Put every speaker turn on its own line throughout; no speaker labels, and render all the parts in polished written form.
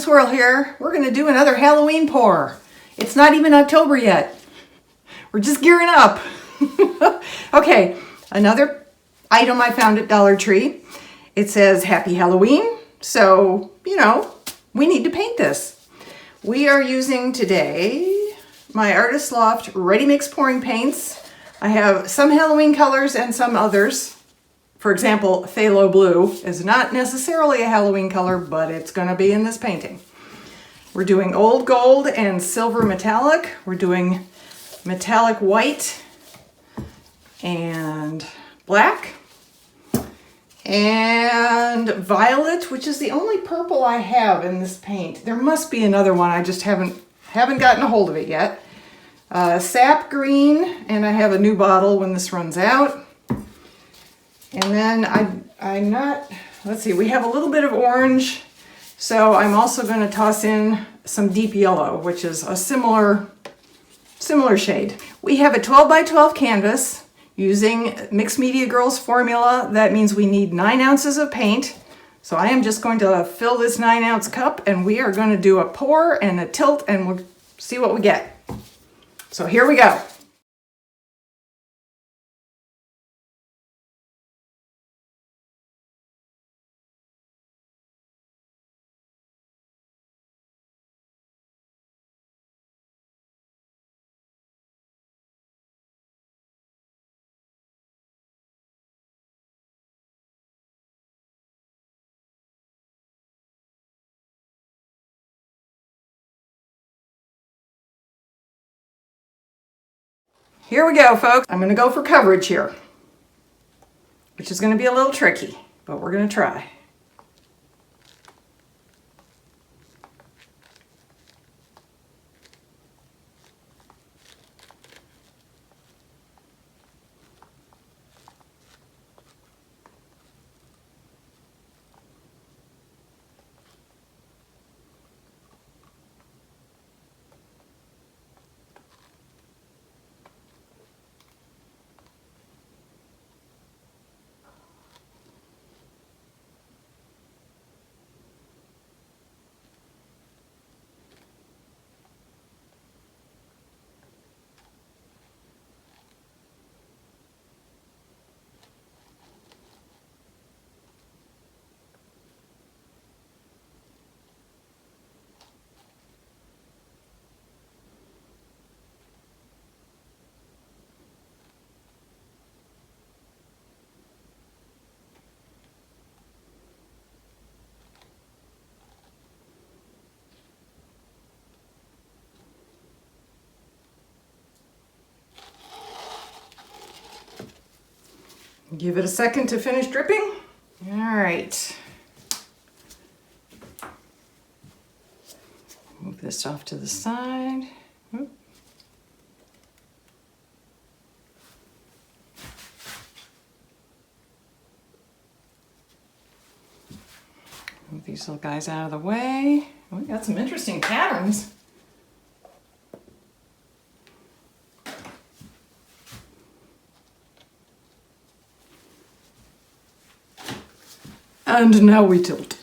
Swirl here. We're going to do another Halloween pour. It's not even October yet. We're just gearing up. Okay, another item I found at Dollar Tree. It says Happy Halloween. So, you know, we need to paint this. We are using today my Artist Loft Ready Mix pouring paints. I have some Halloween colors and some others. For example, phthalo blue is not necessarily a Halloween color, but it's going to be in this painting. We're doing old gold and silver metallic. We're doing metallic white and black and violet, which is the only purple I have in this paint. There must be another one. I just haven't gotten a hold of it yet. Sap green, and I have a new bottle when this runs out. And then let's see, we have a little bit of orange, so I'm also going to toss in some deep yellow, which is a similar shade. We have a 12 by 12 canvas using Mixed Media Girls formula. That means we need 9 ounces of paint. So I am just going to fill this 9-ounce cup, and we are going to do a pour and a tilt, and we'll see what we get. So here we go. Here we go, folks. I'm going to go for coverage here, which is going to be a little tricky, but we're going to try. Give it a second to finish dripping. All right. Move this off to the side. Oop. Move these little guys out of the way. We got some interesting patterns. And now we tilt.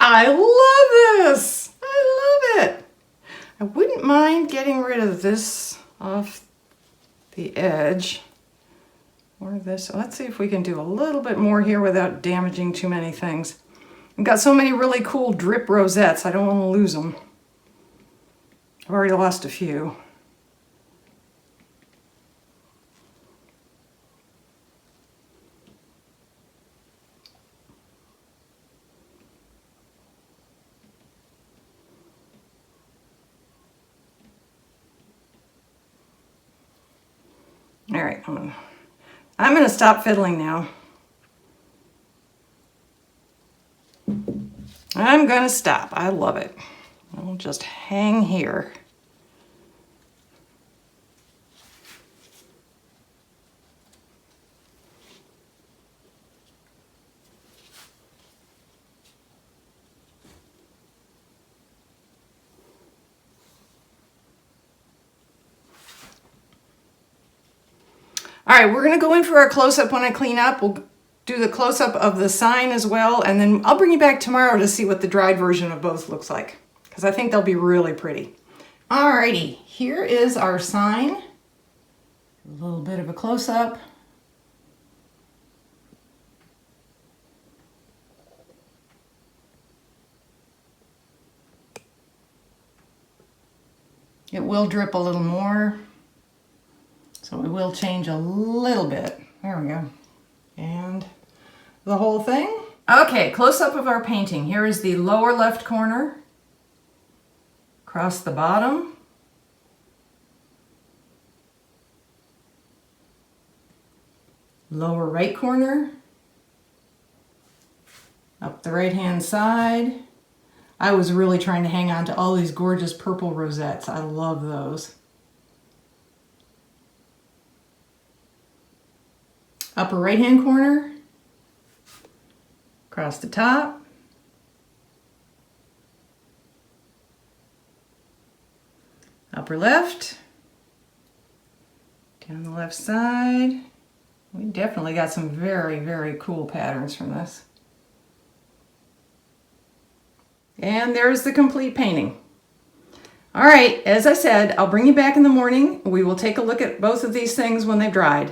I love this. I love it. I wouldn't mind getting rid of this off the edge. Or this. So let's see if we can do a little bit more here without damaging too many things. I've got so many really cool drip rosettes, I don't want to lose them. I've already lost a few. All right, I'm gonna stop fiddling now. I'm gonna stop. I love it. I'll just hang here. All right, we're gonna go in for our close-up when I clean up. We'll do the close-up of the sign as well, and then I'll bring you back tomorrow to see what the dried version of both looks like, because I think they'll be really pretty. Alrighty, here is our sign. A little bit of a close-up. It will drip a little more, so we will change a little bit. There we go. And the whole thing. Okay, close-up of our painting. Here is the lower left corner, across the bottom, lower right corner, up the right-hand side. I was really trying to hang on to all these gorgeous purple rosettes. I love those. Upper right-hand corner, across the top, upper left, down the left side. We definitely got some very, very cool patterns from this. And there's the complete painting. All right, as I said, I'll bring you back in the morning. We will take a look at both of these things when they've dried.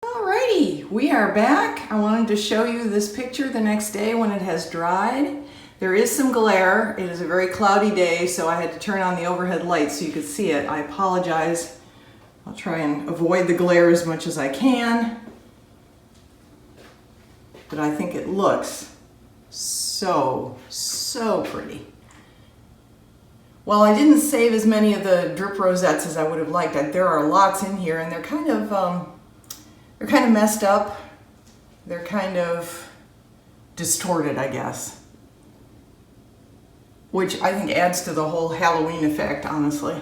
Alrighty, we are back. I wanted to show you this picture the next day when it has dried. There is some glare. It is a very cloudy day, so I had to turn on the overhead light so you could see it. I apologize. I'll try and avoid the glare as much as I can. But I think it looks so pretty. Well, I didn't save as many of the drip rosettes as I would have liked. There are lots in here, and they're kind of messed up. They're kind of distorted, I guess. Which I think adds to the whole Halloween effect, honestly.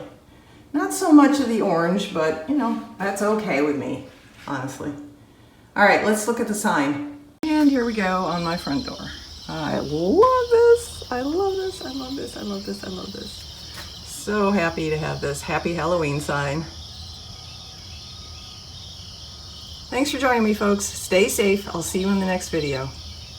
Not so much of the orange, but you know, that's okay with me, honestly. All right, let's look at the sign. And here we go on my front door. I love this. I love this. I love this. I love this. I love this. So happy to have this Happy Halloween sign. Thanks for joining me, folks. Stay safe. I'll see you in the next video.